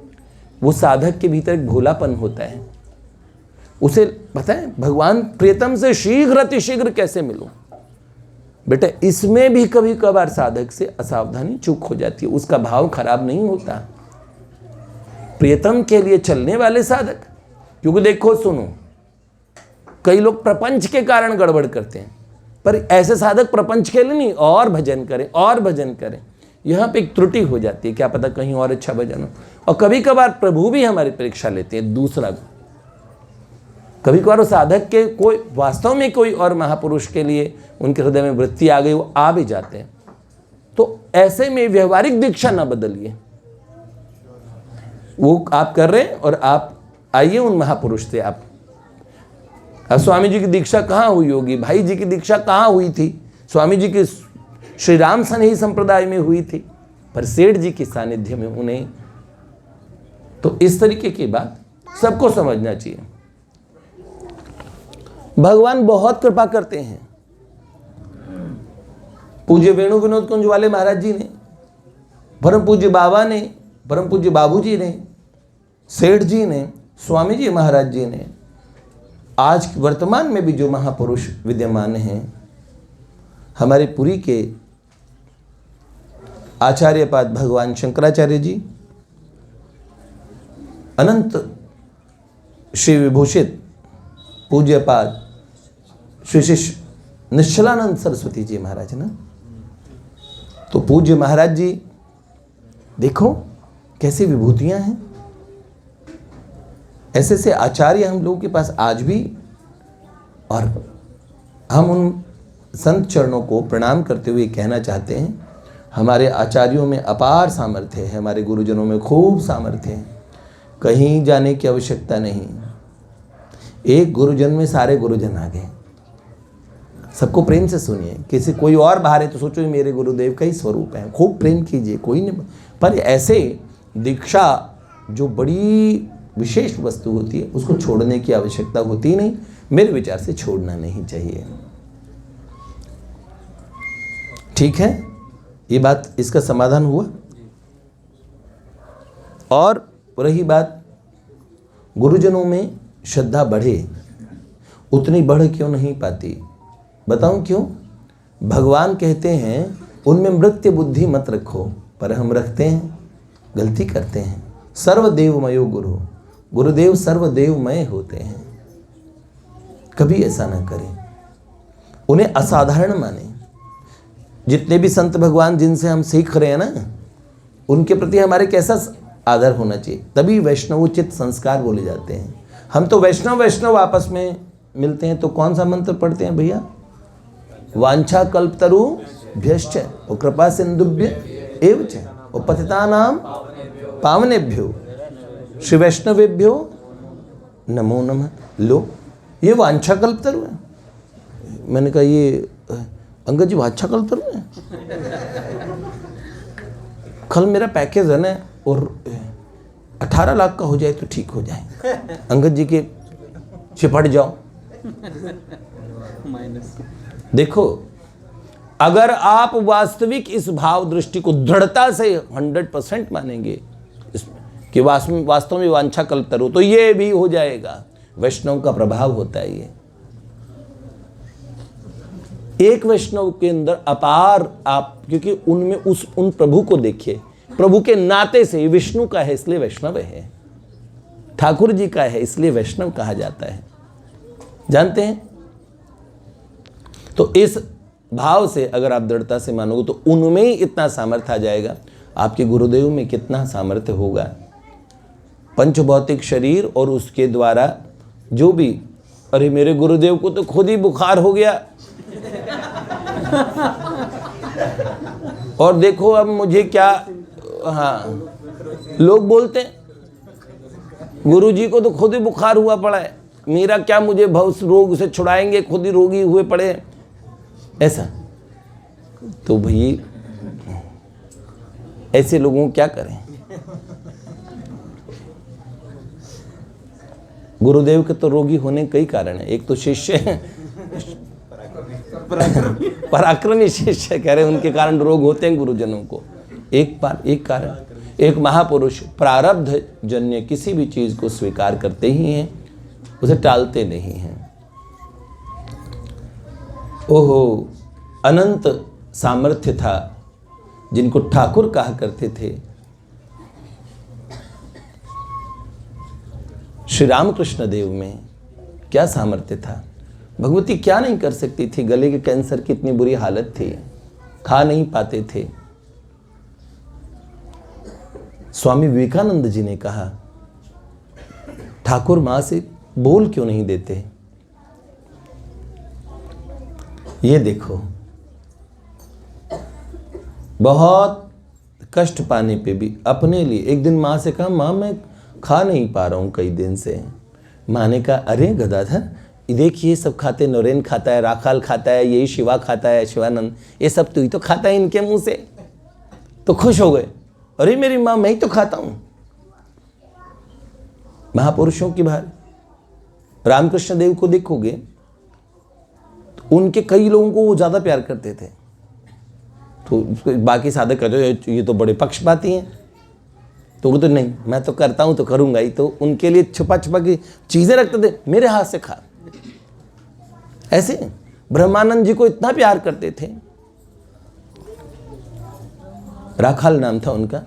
वो साधक के भीतर एक भोलापन होता है, उसे पता है भगवान प्रियतम से शीघ्र अतिशीघ्र कैसे मिलूं। बेटा इसमें भी कभी कभार साधक से असावधानी चूक हो जाती है, उसका भाव खराब नहीं होता प्रियतम के लिए चलने वाले साधक। क्योंकि देखो सुनो, कई लोग प्रपंच के कारण गड़बड़ करते हैं, पर ऐसे साधक प्रपंच के लिए नहीं, और भजन करें और भजन करें, यहाँ पे एक त्रुटि हो जाती है, क्या पता कहीं और अच्छा भजन हो। और कभी कभार प्रभु भी हमारी परीक्षा लेते हैं। दूसरा, कभी कभार साधक के कोई वास्तव में कोई और महापुरुष के लिए उनके हृदय में वृत्ति आ गई, वो आ भी जाते हैं, तो ऐसे में व्यवहारिक दीक्षा ना बदलिए, वो आप कर रहे हैं और आप आइए उन महापुरुष से। आप अब स्वामी जी की दीक्षा कहाँ हुई होगी, भाई जी की दीक्षा कहाँ हुई थी, स्वामी जी की श्री राम सनेही संप्रदाय में हुई थी, पर सेठ जी के सानिध्य में उन्हें। तो इस तरीके की बात सबको समझना चाहिए। भगवान बहुत कृपा करते हैं। पूज्य वेणु विनोद कुंज वाले महाराज जी ने, परम पूज्य बाबा ने, परम पूज्य बाबू जी ने, सेठ जी ने, स्वामी जी महाराज जी ने, आज वर्तमान में भी जो महापुरुष विद्यमान हैं, हमारे पुरी के आचार्यपाद भगवान शंकराचार्य जी, अनंत श्री विभूषित पूज्यपाद श्री शिष्य निश्चलानंद सरस्वती जी महाराज ना, तो पूज्य महाराज जी देखो कैसी विभूतियां हैं। ऐसे से आचार्य हम लोगों के पास आज भी, और हम उन संत चरणों को प्रणाम करते हुए कहना चाहते हैं, हमारे आचार्यों में अपार सामर्थ्य है, हमारे गुरुजनों में खूब सामर्थ्य है, कहीं जाने की आवश्यकता नहीं। एक गुरुजन में सारे गुरुजन आ गए। सबको प्रेम से सुनिए, किसी कोई और बाहर है तो सोचो ये मेरे गुरुदेव का ही स्वरूप है, खूब प्रेम कीजिए, कोई नहीं। पर ऐसे दीक्षा जो बड़ी विशेष वस्तु होती है उसको छोड़ने की आवश्यकता होती नहीं, मेरे विचार से छोड़ना नहीं चाहिए। ठीक है, ये बात, इसका समाधान हुआ। और रही बात गुरुजनों में श्रद्धा बढ़े, उतनी बढ़ क्यों नहीं पाती, बताऊं क्यों? भगवान कहते हैं उनमें मृत्य बुद्धि मत रखो, पर हम रखते हैं, गलती करते हैं। सर्वदेवमयो गुरु, गुरुदेव सर्वदेवमय होते हैं, कभी ऐसा ना करें, उन्हें असाधारण माने। जितने भी संत भगवान जिनसे हम सीख रहे हैं ना, उनके प्रति हमारे कैसा आदर होना चाहिए, तभी वैष्णवोचित संस्कार बोले जाते हैं। हम तो वैष्णव आपस में मिलते हैं तो कौन सा मंत्र पढ़ते हैं भैया? वांछा कल्पतरु भ्यश्च और कृपा सिंधुभ्य एव च और पतितानाम पावनेभ्यो श्री वैष्णवेभ्यो नमो नमः। लो, ये वांछा कल्पतरु है। मैंने कहा ये अंगद जी वांछा कल्पतरु है। कल मेरा पैकेज है ना, और 18 लाख का हो जाए तो ठीक हो जाए, अंगद जी के चिपट जाओ। देखो, अगर आप वास्तविक इस भाव दृष्टि को दृढ़ता से 100% मानेंगे कि वास्तव में वांछा कल्पतरु, तो ये भी हो जाएगा। वैष्णव का प्रभाव होता है ये। एक वैष्णव के अंदर अपार आप, क्योंकि उनमें उन प्रभु को देखिए, प्रभु के नाते से, विष्णु का है इसलिए वैष्णव है, ठाकुर जी का है इसलिए वैष्णव कहा जाता है, जानते हैं। तो इस भाव से अगर आप दृढ़ता से मानोगे तो उनमें ही इतना सामर्थ्य आ जाएगा, आपके गुरुदेव में कितना सामर्थ्य होगा। पंचभौतिक शरीर और उसके द्वारा जो भी, अरे मेरे गुरुदेव को तो खुद ही बुखार हो गया और देखो अब मुझे क्या, हाँ लोग बोलते हैं गुरु जी को तो खुद ही बुखार हुआ पड़ा है, मेरा क्या, मुझे भव रोग से छुड़ाएंगे, खुद ही रोगी हुए पड़े, ऐसा। तो भाई ऐसे लोगों को क्या करें। गुरुदेव के तो रोगी होने के कई कारण है। एक तो शिष्य पराक्रमी शिष्य कह रहे उनके कारण रोग होते हैं गुरुजनों को। एक कारण, एक महापुरुष प्रारब्ध जन्य किसी भी चीज को स्वीकार करते ही हैं, उसे टालते नहीं हैं। ओहो, अनंत सामर्थ्य था जिनको ठाकुर कहा करते थे। श्री रामकृष्ण देव में क्या सामर्थ्य था, भगवती क्या नहीं कर सकती थी। गले के कैंसर की इतनी बुरी हालत थी, खा नहीं पाते थे। स्वामी विवेकानंद जी ने कहा, ठाकुर मां से बोल क्यों नहीं देते। ये देखो, बहुत कष्ट पाने पे भी अपने लिए, एक दिन मां से कहा, मां मैं खा नहीं पा रहा हूं कई दिन से। मां ने कहा, अरे गदाधर देखिए सब खाते, नरेन खाता है, राखाल खाता है, यही शिवा खाता है, शिवानंद, ये सब तू ही तो खाता है इनके मुंह से। तो खुश हो गए, अरे मेरी मां, मैं ही तो खाता हूं। महापुरुषों की भार रामकृष्ण देव को देखोगे तो उनके कई लोगों को वो ज्यादा प्यार करते थे। तो बाकी साधक कहते ये तो बड़े पक्षपाती हैं, तो वो तो नहीं, मैं तो करता हूं तो करूंगा ही। तो उनके लिए छुपा छुपा की चीजें रखते थे, मेरे हाथ से खा। ऐसे ब्रह्मानंद जी को इतना प्यार करते थे। राखाल नाम था उनका,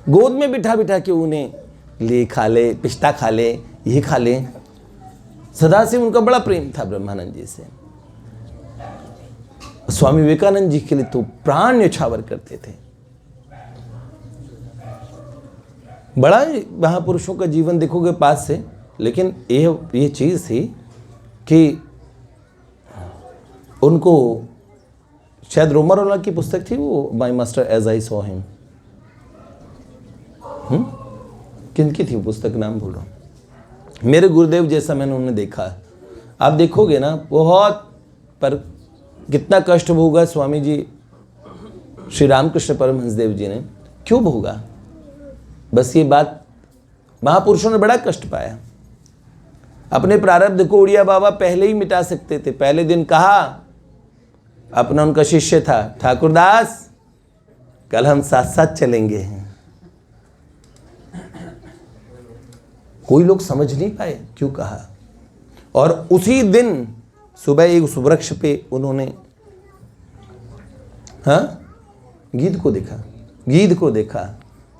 गोद में बिठा बिठा के उन्हें ले खा ले, पिस्ता खा ले, ये खा ले। सदा से उनका बड़ा प्रेम था ब्रह्मानंद जी से। स्वामी विवेकानंद जी के लिए तो प्राण न्यौछावर करते थे। बड़ा महापुरुषों का जीवन देखोगे पास से, लेकिन ये चीज थी कि उनको शायद रोमरोला की पुस्तक थी वो, my master as I saw him, किनकी थी पुस्तक, नाम भूल रहा हूं। मेरे गुरुदेव जैसा मैंने उन्हें देखा। आप देखोगे ना बहुत, पर कितना कष्ट भोगा स्वामी जी श्री रामकृष्ण परमहंस देव जी ने, क्यों भोगा। बस ये बात, महापुरुषों ने बड़ा कष्ट पाया। अपने प्रारब्ध को उड़िया बाबा पहले ही मिटा सकते थे। पहले दिन कहा, अपना उनका शिष्य था ठाकुरदास, कल हम साथ साथ चलेंगे। कोई लोग समझ नहीं पाए क्यों कहा। और उसी दिन सुबह एक वृक्ष पे उन्होंने गीध को देखा,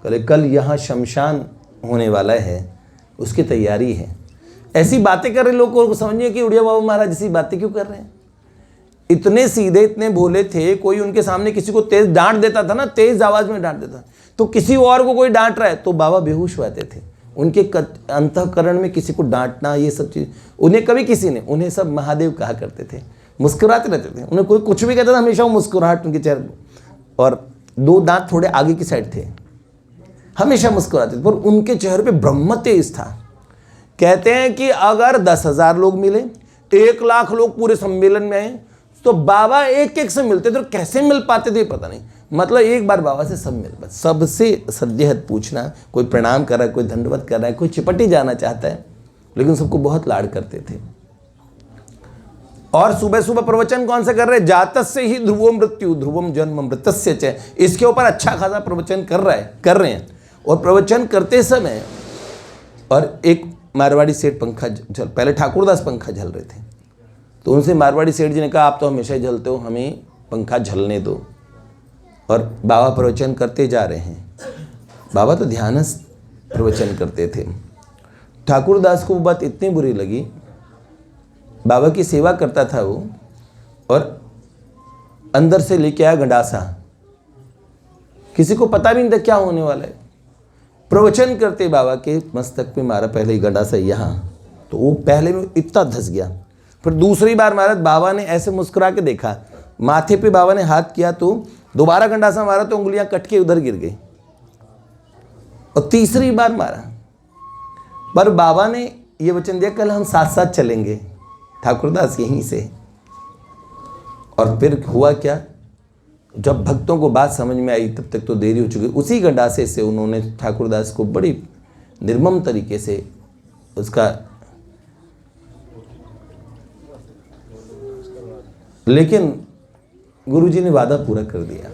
कहले कल यहाँ शमशान होने वाला है, उसकी तैयारी है। ऐसी बातें कर रहे लोगों को समझिए कि उड़िया बाबा महाराज ऐसी बातें क्यों कर रहे हैं। इतने सीधे, इतने भोले थे, कोई उनके सामने किसी को तेज डांट देता था ना, तेज आवाज में डांट देता, तो किसी और को कोई डांट रहा है तो बाबा बेहोश होते थे। उनके अंतःकरण में किसी को डांटना, ये सब चीज उन्हें कभी किसी ने, उन्हें सब महादेव कहा करते थे। मुस्कुराते रहते थे, उन्हें कोई कुछ भी कहता था हमेशा वो मुस्कुराहट उनके चेहरे, और दो दांत थोड़े आगे की साइड थे, हमेशा मुस्कुराते थे, पर उनके चेहरे पे ब्रह्म तेज था। कहते हैं कि अगर 10,000 लोग मिले, 1,00,000 लोग पूरे सम्मेलन में आए, तो बाबा एक एक से मिलते थे। और कैसे मिल पाते थे पता नहीं, मतलब एक बार बाबा से सब मिल पाते, सबसे सद्यहत पूछना, कोई प्रणाम कर रहा है, कोई दंडवत कर रहा है, कोई चिपटी जाना चाहता है, लेकिन सबको बहुत लाड करते थे। और सुबह सुबह प्रवचन कौन सा कर रहे हैं, जातस्य ही ध्रुवम मृत्यु ध्रुवम जन्म मृतस्य च, इसके ऊपर अच्छा खासा प्रवचन कर रहे हैं। और प्रवचन करते समय, और एक मारवाड़ी सेठ पंखा पहले ठाकुरदास पंखा झल रहे थे, तो उनसे मारवाड़ी सेठ जी ने कहा आप तो हमेशा ही जलते हो, हमें पंखा झलने दो। और बाबा प्रवचन करते जा रहे हैं। बाबा तो ध्यानस्थ प्रवचन करते थे। ठाकुरदास को वो बात इतनी बुरी लगी, बाबा की सेवा करता था वो, और अंदर से लेके आया गंडासा। किसी को पता भी नहीं था क्या होने वाला है। प्रवचन करते बाबा के मस्तक पे मारा पहले ही गंडासा यहाँ, तो वो पहले में इतना धस गया। फिर दूसरी बार मारा, बाबा ने ऐसे मुस्कुरा के देखा, माथे पे बाबा ने हाथ किया तो दोबारा गंडासा मारा तो उंगलियां कट के उधर गिर गई। और तीसरी बार मारा, पर बाबा ने ये वचन दिया कल हम साथ साथ चलेंगे, ठाकुरदास यहीं से। और फिर हुआ क्या, जब भक्तों को बात समझ में आई तब तक तो देरी हो चुकी। उसी गंडासे से उन्होंने ठाकुरदास को बड़ी निर्मम तरीके से उसका, लेकिन गुरुजी ने वादा पूरा कर दिया।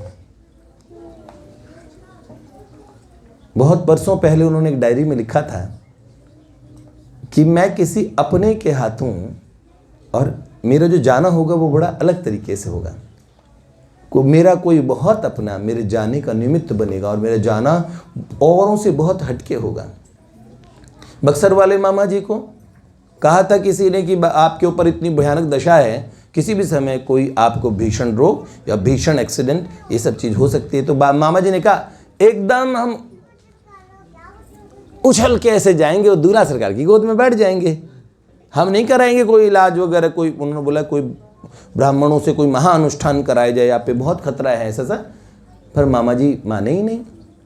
बहुत बरसों पहले उन्होंने एक डायरी में लिखा था कि मैं किसी अपने के हाथों, और मेरा जो जाना होगा वो बड़ा अलग तरीके से होगा, को मेरा कोई बहुत अपना मेरे जाने का निमित्त बनेगा, और मेरा जाना औरों से बहुत हटके होगा। बक्सर वाले मामा जी को कहा था किसी ने कि आपके ऊपर इतनी भयानक दशा है, किसी भी समय कोई आपको भीषण रोग या भीषण एक्सीडेंट ये सब चीज़ हो सकती है। तो मामा जी ने कहा एकदम हम उछल के ऐसे जाएंगे और दूल्हा सरकार की गोद में बैठ जाएंगे, हम नहीं कराएंगे कोई इलाज वगैरह। कोई उन्होंने बोला कोई ब्राह्मणों से कोई महाअनुष्ठान कराया जाए, आप पे बहुत खतरा है ऐसा सा। पर मामा जी माने ही नहीं।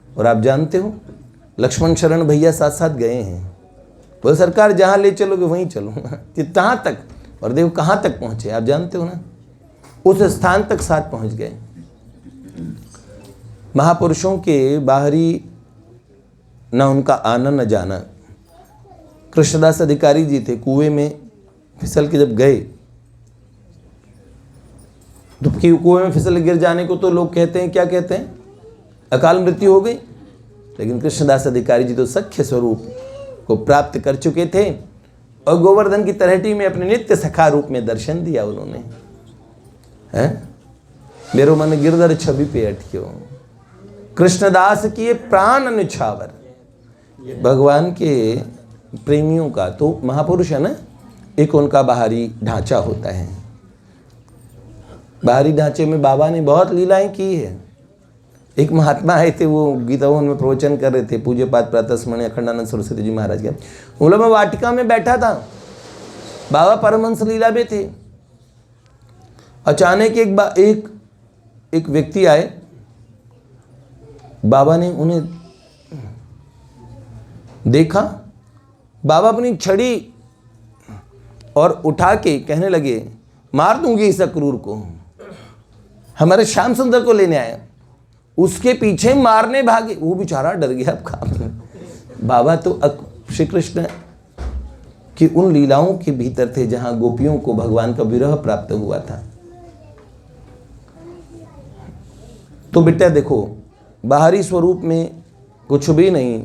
और आप जानते हो लक्ष्मण शरण भैया साथ साथ गए हैं, बोले सरकार जहाँ ले चलोगे वहीं चलूँगा, कहाँ तक। और देखो कहाँ तक पहुँचे, आप जानते हो ना, उस स्थान तक साथ पहुँच गए। महापुरुषों के बाहरी न उनका आना न जाना। कृष्णदास अधिकारी जी थे, कुएं में फिसल के जब गए तो कुएं में फिसल गिर जाने को तो लोग कहते हैं, क्या कहते हैं, अकाल मृत्यु हो गई। लेकिन कृष्णदास अधिकारी जी तो सख्य स्वरूप को प्राप्त कर चुके थे, और गोवर्धन की तलहटी में अपने नित्य सखा रूप में दर्शन दिया उन्होंने। हैं मेरो मन गिरधर छवि पे अटक्यो, कृष्णदास की प्राण अनुछावर। भगवान के प्रेमियों का तो महापुरुष है ना, एक उनका बाहरी ढांचा होता है। बाहरी ढांचे में बाबा ने बहुत लीलाएं की है। एक महात्मा आए थे, वो गीता भवन में प्रवचन कर रहे थे, पूज्य पाद प्रातः स्मरणीय अखंडानंद सरस्वती जी महाराज के। बोला मैं वाटिका में बैठा था, बाबा परमहंस लीला में थे। अचानक एक व्यक्ति आए, बाबा ने उन्हें देखा, बाबा अपनी छड़ी और उठा के कहने लगे मार दूंगी इस अक्रूर को, हमारे श्याम सुंदर को लेने आया। उसके पीछे मारने भागे, वो बेचारा डर गया। अब काम बाबा तो श्री कृष्ण की उन लीलाओं के भीतर थे जहां गोपियों को भगवान का विरह प्राप्त हुआ था। तो बेटा देखो, बाहरी स्वरूप में कुछ भी नहीं।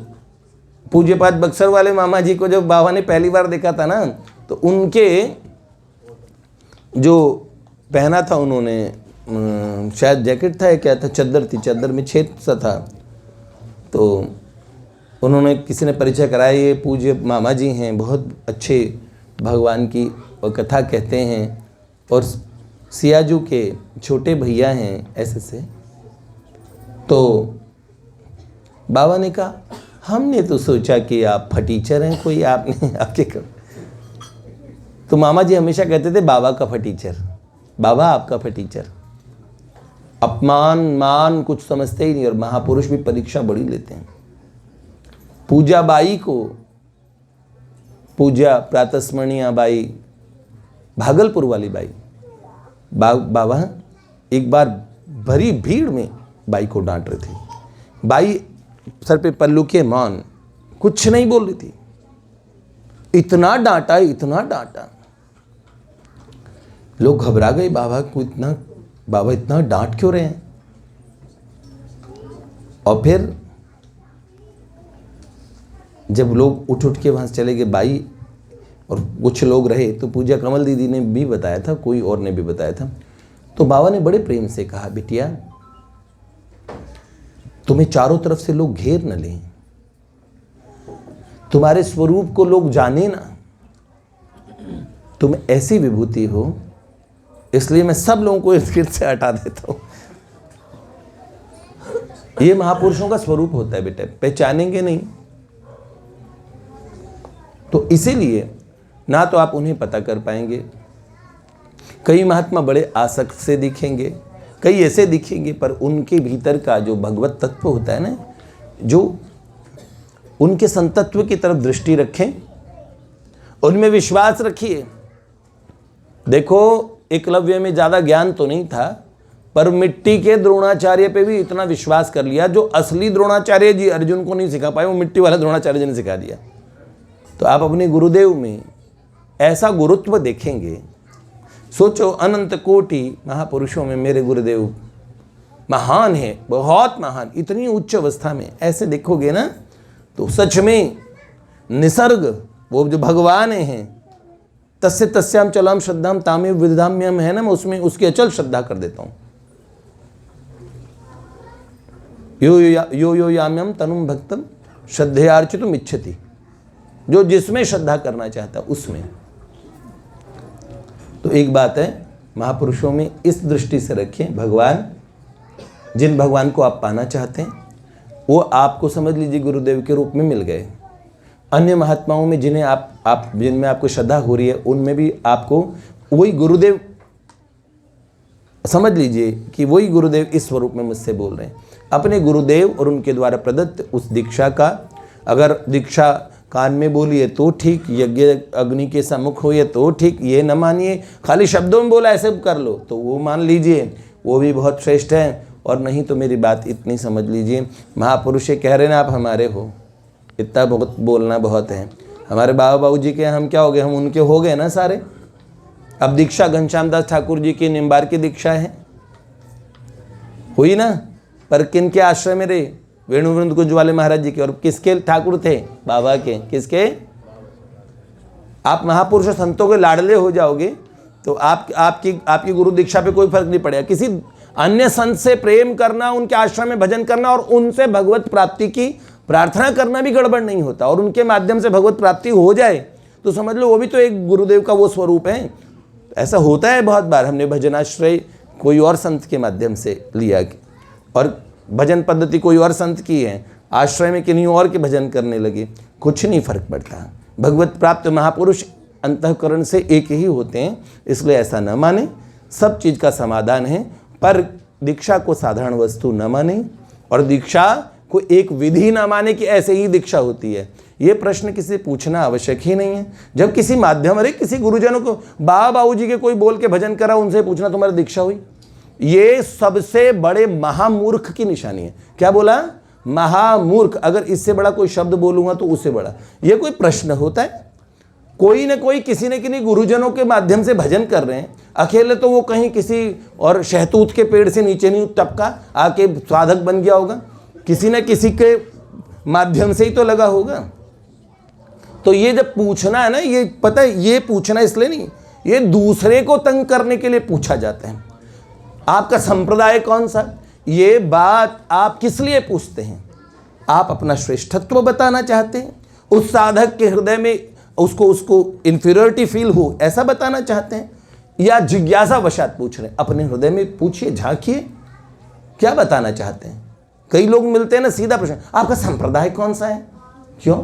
पूज्यपाद बक्सर वाले मामा जी को जब बाबा ने पहली बार देखा था ना, तो उनके जो पहना था उन्होंने, शायद जैकेट था या क्या था, चद्दर थी, चद्दर में छेद सा था। तो उन्होंने किसी ने परिचय कराया, ये पूज्य मामा जी हैं, बहुत अच्छे भगवान की कथा कहते हैं, और सियाजू के छोटे भैया हैं ऐसे से। तो बाबा ने कहा हमने तो सोचा कि आप फटीचर हैं कोई, आपने आपके कर। तो मामा जी हमेशा कहते थे बाबा का फटीचर, बाबा आपका फटीचर। अपमान मान कुछ समझते ही नहीं, और महापुरुष भी परीक्षा बड़ी लेते हैं। पूजा बाई को, पूजा प्रातस्मरणीय बाई, भागलपुर वाली बाई, बाबा एक बार भरी भीड़ में बाई को डांट रही थी। बाई सर पे पल्लू के मान कुछ नहीं बोल रही थी, इतना डांटा, इतना डांटा। लोग घबरा गए, बाबा को इतना, बाबा इतना डांट क्यों रहे हैं। और फिर जब लोग उठ के वहां से चले गए, बाई और कुछ लोग रहे, तो पूजा कमल दीदी ने भी बताया था, कोई और ने भी बताया था। तो बाबा ने बड़े प्रेम से कहा, बिटिया तुम्हें चारों तरफ से लोग घेर न लें, तुम्हारे स्वरूप को लोग जाने ना, तुम ऐसी विभूति हो, इसलिए मैं सब लोगों को इस गिर से हटा देता हूं। ये महापुरुषों का स्वरूप होता है बेटा, पहचानेंगे नहीं तो इसीलिए ना तो आप उन्हें पता कर पाएंगे। कई महात्मा बड़े आसक्त से दिखेंगे, कई ऐसे दिखेंगे, पर उनके भीतर का जो भगवत तत्व होता है ना, जो उनके संतत्व की तरफ दृष्टि रखें, उनमें विश्वास रखिए। देखो एकलव्य में ज़्यादा ज्ञान तो नहीं था, पर मिट्टी के द्रोणाचार्य पे भी इतना विश्वास कर लिया, जो असली द्रोणाचार्य जी अर्जुन को नहीं सिखा पाए, वो मिट्टी वाला द्रोणाचार्य जी ने सिखा दिया। तो आप अपने गुरुदेव में ऐसा गुरुत्व देखेंगे। सोचो, अनंत कोटि महापुरुषों में मेरे गुरुदेव महान है, बहुत महान, इतनी उच्च अवस्था में ऐसे देखोगे ना, तो सच में निसर्ग, वो जो भगवान हैं, तस्य तस्याम चलाम श्रद्धाम तामेव विदधाम्यम है ना, मैं उसमें उसकी अचल श्रद्धा कर देता हूँ। यो यो याम्यम तनुम भक्तम श्रद्धयार्चितुम इच्छति, जो जिसमें श्रद्धा करना चाहता उसमें। तो एक बात है, महापुरुषों में इस दृष्टि से रखें, भगवान, जिन भगवान को आप पाना चाहते हैं वो आपको समझ लीजिए गुरुदेव के रूप में मिल गए। अन्य महात्माओं में जिन्हें आप जिनमें आपको श्रद्धा हो रही है, उनमें भी आपको वही गुरुदेव समझ लीजिए कि वही गुरुदेव इस स्वरूप में मुझसे बोल रहे हैं। अपने गुरुदेव और उनके द्वारा प्रदत्त उस दीक्षा का, अगर दीक्षा कान में बोलिए तो ठीक, यज्ञ अग्नि के सम्मुख होइए तो ठीक, ये न मानिए खाली शब्दों में बोला ऐसे कर लो तो वो मान लीजिए, वो भी बहुत श्रेष्ठ है। और नहीं तो मेरी बात इतनी समझ लीजिए, महापुरुष ये कह रहे हैं ना आप हमारे हो, इतना बहुत बोलना बहुत है। हमारे बाबा बाबू जी के हम क्या हो गए, हम उनके हो गए ना सारे। अब दीक्षा घनश्याम दास ठाकुर जी की निम्बार की दीक्षा है, हुई ना, पर किन के आश्रय में रहे, वेणुवृंद कुंज वाले महाराज जी के। और किसके ठाकुर थे, बाबा के। किसके? आप महापुरुष संतों के लाडले हो जाओगे तो आपकी गुरु दीक्षा पे कोई फर्क नहीं पड़ेगा। किसी अन्य संत से प्रेम करना, उनके आश्रम में भजन करना और उनसे भगवत प्राप्ति की प्रार्थना करना भी गड़बड़ नहीं होता, और उनके माध्यम से भगवत प्राप्ति हो जाए तो समझ लो वो भी तो एक गुरुदेव का वो स्वरूप है। ऐसा होता है बहुत बार, हमने भजनाश्रय कोई और संत के माध्यम से लिया और भजन पद्धति कोई और संत की है, आश्रय में किन्हीं और के भजन करने लगे, कुछ नहीं फर्क पड़ता। भगवत प्राप्त महापुरुष अंतःकरण से एक ही होते हैं, इसलिए ऐसा न माने। सब चीज़ का समाधान है, पर दीक्षा को साधारण वस्तु न माने और दीक्षा को एक विधि न माने कि ऐसे ही दीक्षा होती है। ये प्रश्न किसी से पूछना आवश्यक ही नहीं है। जब किसी माध्यम, अरे किसी गुरुजनों को, बाबू जी के कोई बोल के भजन करा, उनसे पूछना तुम्हारी दीक्षा हुई, ये सबसे बड़े महामूर्ख की निशानी है। क्या बोला? महामूर्ख। अगर इससे बड़ा कोई शब्द बोलूंगा तो उससे बड़ा। ये कोई प्रश्न होता है? कोई न कोई किसी न किसी गुरुजनों के माध्यम से भजन कर रहे हैं, अकेले तो वो कहीं किसी और शहतूत के पेड़ से नीचे नहीं टपका आके साधक बन गया होगा, किसी न किसी के माध्यम से ही तो लगा होगा। तो ये जब पूछना है ना, ये पता है, ये पूछना इसलिए नहीं, ये दूसरे को तंग करने के लिए पूछा जाता है। आपका संप्रदाय कौन सा, ये बात आप किस लिए पूछते हैं? आप अपना श्रेष्ठत्व बताना चाहते हैं, उस साधक के हृदय में उसको इंफीरियरिटी फील हो ऐसा बताना चाहते हैं, या जिज्ञासा वशात पूछ रहे हैं? अपने हृदय में पूछिए, झांकिए, क्या बताना चाहते हैं। कई लोग मिलते हैं ना, सीधा प्रश्न, आपका संप्रदाय कौन सा है? क्यों?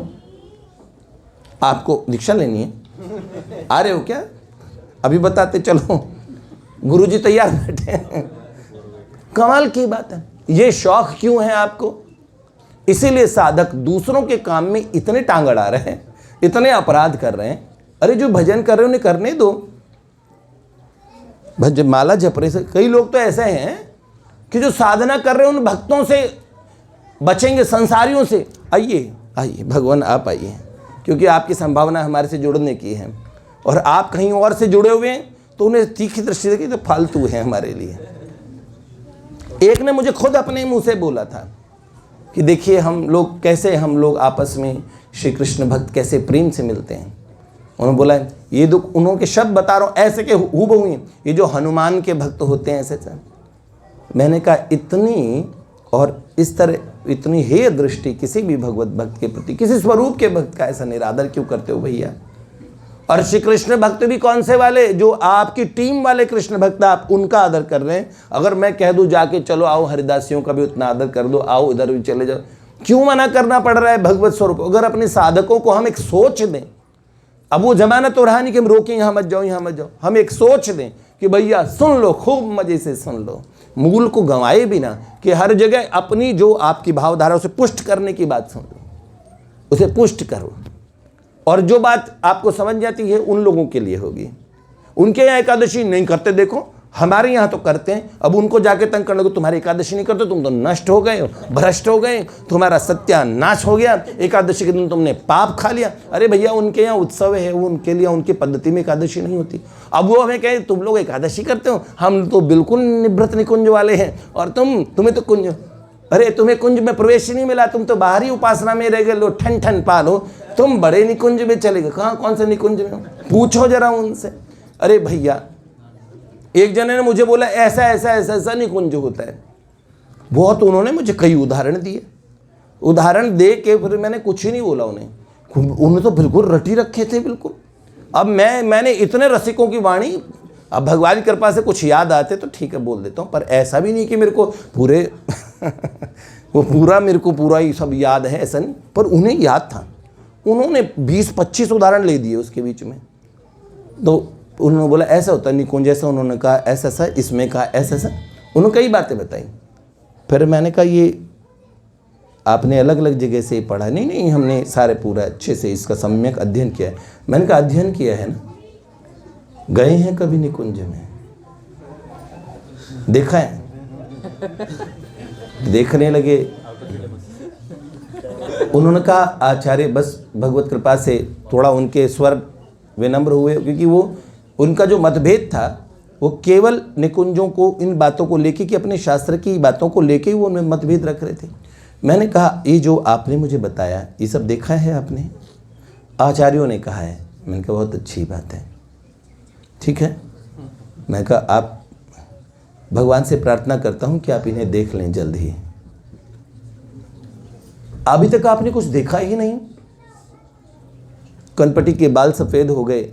आपको दीक्षा लेनी है? आ रहे हो क्या? अभी बताते चलो, गुरुजी तैयार बैठे हैं। कमाल की बात है। ये शौक क्यों है आपको? इसीलिए साधक दूसरों के काम में इतने टांग अड़ा रहे हैं, इतने अपराध कर रहे हैं। अरे जो भजन कर रहे हैं उन्हें करने दो, भजन माला जप रहे। कई लोग तो ऐसे हैं कि जो साधना कर रहे हैं उन भक्तों से बचेंगे, संसारियों से। आइए आइए भगवान आप आइए, क्योंकि आपकी संभावना हमारे से जुड़ने की है, और आप कहीं और से जुड़े हुए हैं तो उन्हें तीखी दृष्टि देखिए तो फालतू है हमारे लिए। एक ने मुझे खुद अपने मुंह से बोला था कि देखिए हम लोग आपस में श्री कृष्ण भक्त कैसे प्रेम से मिलते हैं। उन्होंने बोला ये दुख, उन्होंने शब्द बता रहा हूँ ऐसे के हूबहू हैं, ये जो हनुमान के भक्त होते हैं ऐसे। मैंने कहा इतनी और इस तरह इतनी हेय दृष्टि किसी भी भगवत भक्त के प्रति, किसी स्वरूप के भक्त का ऐसा निरादर क्यों करते हो भैया? और श्री कृष्ण भक्त भी कौन से वाले? जो आपकी टीम वाले कृष्ण भक्त, आप उनका आदर कर रहे हैं। अगर मैं कह दूं जाके चलो आओ हरिदासियों का भी उतना आदर कर दो, आओ इधर भी चले जाओ, क्यों मना करना पड़ रहा है भगवत स्वरूप? अगर अपने साधकों को हम एक सोच दें, अब वो जमाना तो रहा नहीं कि हम रोकें यहाँ मत जाओ यहाँ मत जाओ, हम एक सोच दें कि भैया सुन लो, खूब मजे से सुन लो, मूल को गंवाए बिना, कि हर जगह अपनी जो आपकी भावधारा उसे पुष्ट करने की बात सुन लो, उसे पुष्ट करो। और जो बात आपको समझ जाती है उन लोगों के लिए होगी। उनके यहाँ एकादशी नहीं करते, देखो हमारे यहाँ तो करते हैं। अब उनको जाके तंग करने को, तुम्हारी एकादशी नहीं करते, तुम तो नष्ट हो गए, भ्रष्ट हो गए, तुम्हारा सत्यानाश हो गया, एकादशी के दिन तुमने पाप खा लिया। अरे भैया उनके यहाँ उत्सव है, वो उनके लिए उनकी पद्धति में एकादशी नहीं होती। अब वो हमें कहे तुम लोग एकादशी करते हो, हम तो बिल्कुल निवृत्त निकुंज वाले हैं, और तुम्हें तो कुंज, अरे तुम्हें कुंज में प्रवेश ही नहीं मिला, तुम तो बाहरी उपासना में रह गए, लो ठन ठन पालो, तुम बड़े निकुंज में चले गए। कहाँ, कौन से निकुंज में हो? पूछो जरा उनसे। अरे भैया एक जने ने मुझे बोला ऐसा ऐसा ऐसा ऐसा निकुंज होता है, बहुत उन्होंने मुझे कई उदाहरण दिए। उदाहरण दे के फिर मैंने कुछ ही नहीं बोला उन्हें तो बिल्कुल रटी रखे थे बिल्कुल। अब मैंने इतने रसिकों की वाणी, अब भगवान की कृपा से कुछ याद आते तो ठीक है बोल देता हूँ, पर ऐसा भी नहीं कि मेरे को पूरे वो पूरा ही सब याद है, ऐसा नहीं। पर उन्हें याद था, उन्होंने 20-25 उदाहरण ले दिए उसके बीच में। तो उन्होंने बोला ऐसा होता है निकुंज, ऐसा उन्होंने कहा ऐसा ऐसा, इसमें कहा ऐसा ऐसा, उन्होंने कई बातें बताई। फिर मैंने कहा ये आपने अलग अलग जगह से पढ़ा? नहीं, हमने सारे पूरा अच्छे से इसका सम्यक अध्ययन किया है। मैंने कहा अध्ययन किया है ना, गए हैं कभी निकुंज में? देखा है? देखने लगे। उन्होंने कहा आचार्य बस भगवत कृपा से थोड़ा उनके स्वर विनम्र हुए, क्योंकि वो उनका जो मतभेद था वो केवल निकुंजों को, इन बातों को लेके कि अपने शास्त्र की बातों को लेके वो उनमें मतभेद रख रहे थे। मैंने कहा ये जो आपने मुझे बताया ये सब देखा है आपने? आचार्यों ने कहा है। मैंने कहा बहुत अच्छी बात है, ठीक है। मैं कहा आप भगवान से प्रार्थना करता हूँ कि आप इन्हें देख लें जल्द ही। अभी तक आपने कुछ देखा ही नहीं, कनपटी के बाल सफ़ेद हो गए,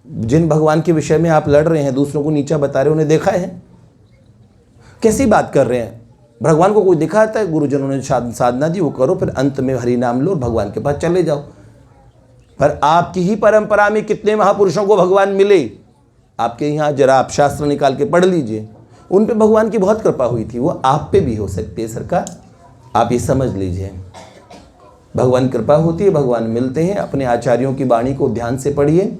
जिन भगवान के विषय में आप लड़ रहे हैं, दूसरों को नीचा बता रहे हैं, उन्हें देखा है? कैसी बात कर रहे हैं? भगवान को कोई दिखाता है? गुरुजनों ने साधना दी, वो करो, फिर अंत में हरि नाम लो और भगवान के पास चले जाओ। पर आपकी ही परंपरा में कितने महापुरुषों को भगवान मिले? आपके यहाँ जरा आप शास्त्र निकाल के पढ़ लीजिए, उन पे भगवान की बहुत कृपा हुई थी। वो आप पे भी हो सकती है सरकार, आप ये समझ लीजिए। भगवान कृपा होती है, भगवान मिलते हैं। अपने आचार्यों की वाणी को ध्यान से पढ़िए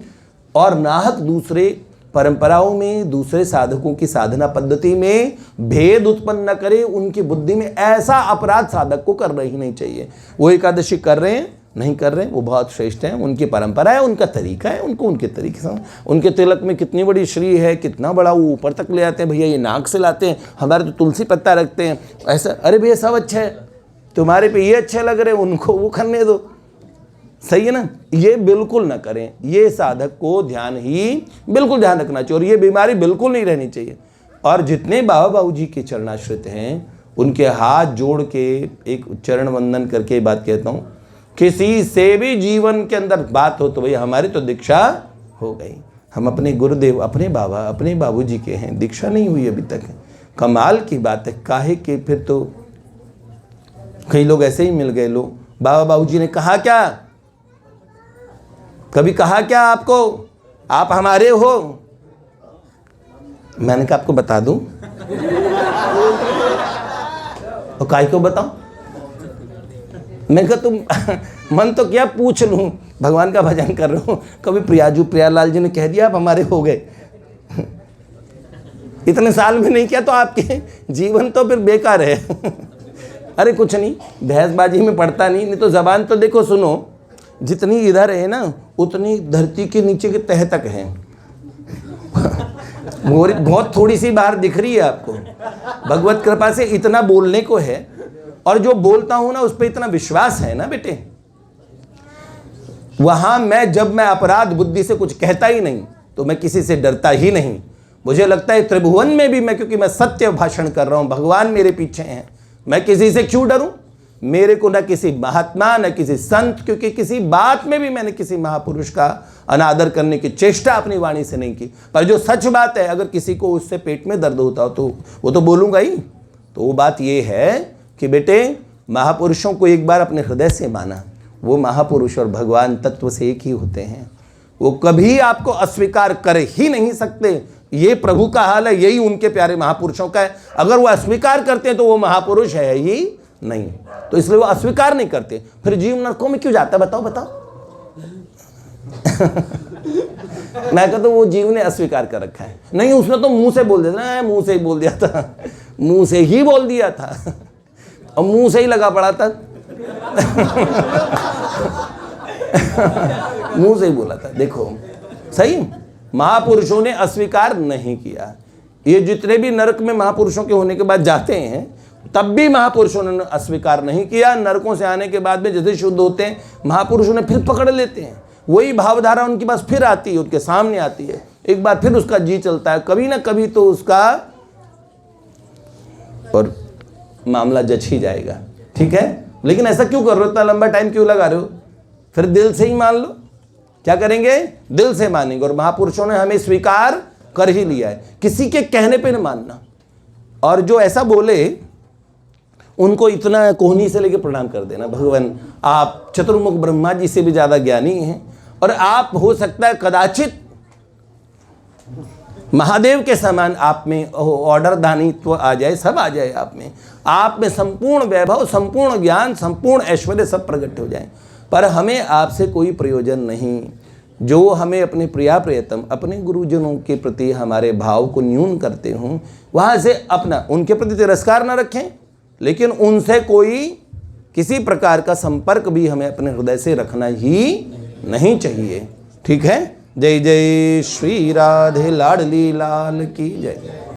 और नाहक दूसरे परंपराओं में, दूसरे साधकों की साधना पद्धति में भेद उत्पन्न न करे। उनकी बुद्धि में ऐसा अपराध साधक को करना ही नहीं चाहिए। वो एकादशी कर रहे हैं, नहीं कर रहे हैं, वो बहुत श्रेष्ठ हैं, उनकी परंपरा है, उनका तरीका है, उनको उनके तरीके से। उनके तिलक में कितनी बड़ी श्री है, कितना बड़ा वो ऊपर तक ले आते हैं। भैया ये नाक से लाते हैं, हमारे तो तुलसी पत्ता रखते हैं ऐसा। अरे भैया सब अच्छा है, तुम्हारे पे ये अच्छे लग रहे हैं, उनको वो करने दो, सही है ना। ये बिल्कुल ना करें, ये साधक को बिल्कुल ध्यान रखना चाहिए, और ये बीमारी बिल्कुल नहीं रहनी चाहिए। और जितने बाबा बाबू जी के चरणाश्रित हैं उनके हाथ जोड़ के एक चरण वंदन करके बात कहता हूँ, किसी से भी जीवन के अंदर बात हो तो भैया हमारी तो दीक्षा हो गई। हम अपने गुरुदेव, अपने बाबा, अपने बाबू जी के हैं, दीक्षा नहीं हुई अभी तक। कमाल की बात है। काहे के फिर तो कई लोग ऐसे ही मिल गए। लोग बाबा बाबू जी ने कहा क्या, कभी कहा क्या आपको आप हमारे हो? मैंने कहा आपको बता दूं, और काय को बताऊं? मैंने कहा तुम मन तो क्या पूछ लूं, भगवान का भजन कर रहे हो। कभी प्रियालाल जी ने कह दिया आप हमारे हो गए। इतने साल में नहीं किया तो आपके जीवन तो फिर बेकार है। अरे कुछ नहीं, बहसबाजी में पड़ता नहीं तो जबान तो देखो, सुनो, जितनी इधर है ना उतनी धरती के नीचे के तह तक है। बहुत थोड़ी सी बाहर दिख रही है आपको। भगवत कृपा से इतना बोलने को है, और जो बोलता हूं ना उस पर इतना विश्वास है ना बेटे। वहाँ मैं अपराध बुद्धि से कुछ कहता ही नहीं, तो मैं किसी से डरता ही नहीं। मुझे लगता है त्रिभुवन में भी मैं, क्योंकि मैं सत्य भाषण कर रहा हूँ, भगवान मेरे पीछे हैं, मैं किसी से क्यों डरूं? मेरे को न किसी महात्मा न किसी संत, क्योंकि किसी बात में भी मैंने किसी महापुरुष का अनादर करने की चेष्टा अपनी वाणी से नहीं की। पर जो सच बात है, अगर किसी को उससे पेट में दर्द होता हो तो वो तो बोलूँगा ही। तो वो बात ये है कि बेटे, महापुरुषों को एक बार अपने हृदय से माना, वो महापुरुष और भगवान तत्व से एक ही होते हैं। वो कभी आपको अस्वीकार कर ही नहीं सकते। ये प्रभु का हाल है, यही उनके प्यारे महापुरुषों का है। अगर वो अस्वीकार करते हैं तो वो महापुरुष है ही नहीं, तो इसलिए वो अस्वीकार नहीं करते। फिर जीव नरकों में क्यों जाता है? बताओ बताओ। मैं कहता हूं वो जीव ने अस्वीकार कर रखा है। नहीं, उसने तो मुंह से बोल दिया था, मुंह से ही बोल दिया था, मुंह से ही बोल दिया था और मुंह से ही लगा पड़ा था। मुंह से ही बोला था। देखो सही, महापुरुषों ने अस्वीकार नहीं किया। ये जितने भी नरक में महापुरुषों के होने के बाद जाते हैं, तब भी महापुरुषों ने अस्वीकार नहीं किया। नरकों से आने के बाद में जैसे शुद्ध होते हैं, महापुरुषों ने फिर पकड़ लेते हैं। वही भावधारा उनके पास फिर आती है, उनके सामने आती है, एक बार फिर उसका जी चलता है, कभी ना कभी तो उसका और मामला जच ही जाएगा। ठीक है, लेकिन ऐसा क्यों कर रहे हो? इतना लंबा टाइम क्यों लगा रहे हो? फिर दिल से ही मान लो। क्या करेंगे? दिल से मानेंगे। और महापुरुषों ने हमें स्वीकार कर ही लिया है, किसी के कहने पे न मानना। और जो ऐसा बोले उनको इतना कोहनी से लेके प्रणाम कर देना, भगवान आप चतुर्मुख ब्रह्मा जी से भी ज्यादा ज्ञानी हैं, और आप हो सकता है कदाचित महादेव के समान आप में ऑर्डर दानित्व आ जाए, सब आ जाए आप में संपूर्ण वैभव, संपूर्ण ज्ञान, संपूर्ण ऐश्वर्य सब प्रकट हो जाए, पर हमें आपसे कोई प्रयोजन नहीं। जो हमें अपने प्रिया प्रियतम, अपने गुरुजनों के प्रति हमारे भाव को न्यून करते हों, वहाँ से अपना उनके प्रति तिरस्कार न रखें, लेकिन उनसे कोई किसी प्रकार का संपर्क भी हमें अपने हृदय से रखना ही नहीं चाहिए। ठीक है। जय जय श्री राधे लाडली लाल की जय।